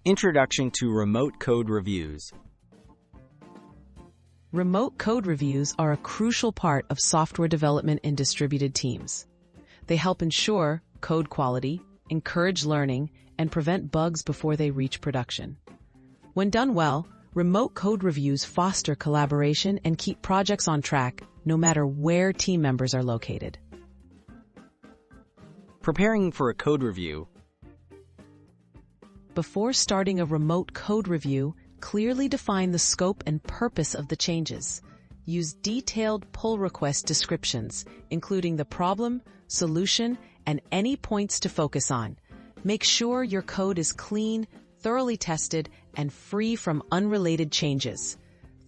Introduction to Remote Code Reviews. Remote code reviews are a crucial part of software development in distributed teams. They help ensure code quality, encourage learning, and prevent bugs before they reach production. When done well, remote code reviews foster collaboration and keep projects on track, no matter where team members are located. Preparing for a code review. Before starting a remote code review, clearly define the scope and purpose of the changes. Use detailed pull request descriptions, including the problem, solution, and any points to focus on. Make sure your code is clean, thoroughly tested, and free from unrelated changes.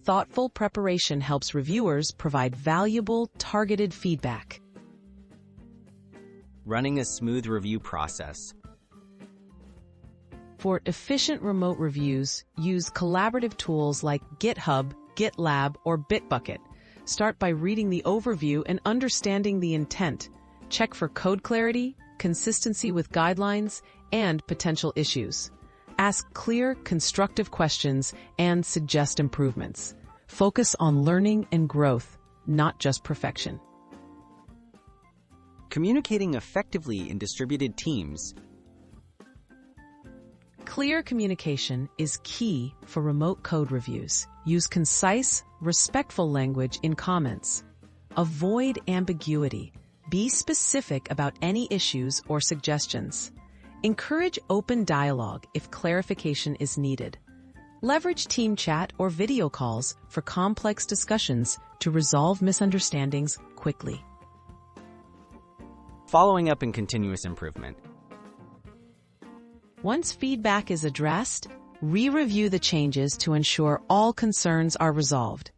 Thoughtful preparation helps reviewers provide valuable, targeted feedback. Running a smooth review process. For efficient remote reviews, use collaborative tools like GitHub, GitLab, or Bitbucket. Start by reading the overview and understanding the intent. Check for code clarity, consistency with guidelines, and potential issues. Ask clear, constructive questions and suggest improvements. Focus on learning and growth, not just perfection. Communicating effectively in distributed teams. Clear communication is key for remote code reviews. Use concise, respectful language in comments. Avoid ambiguity. Be specific about any issues or suggestions. Encourage open dialogue if clarification is needed. Leverage team chat or video calls for complex discussions to resolve misunderstandings quickly. Following up and continuous improvement. Once feedback is addressed, re-review the changes to ensure all concerns are resolved.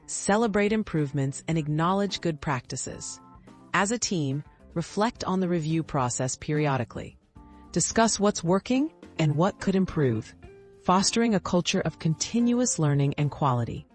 Celebrate improvements and acknowledge good practices. As a team, reflect on the review process periodically. Discuss what's working and what could improve, fostering a culture of continuous learning and quality.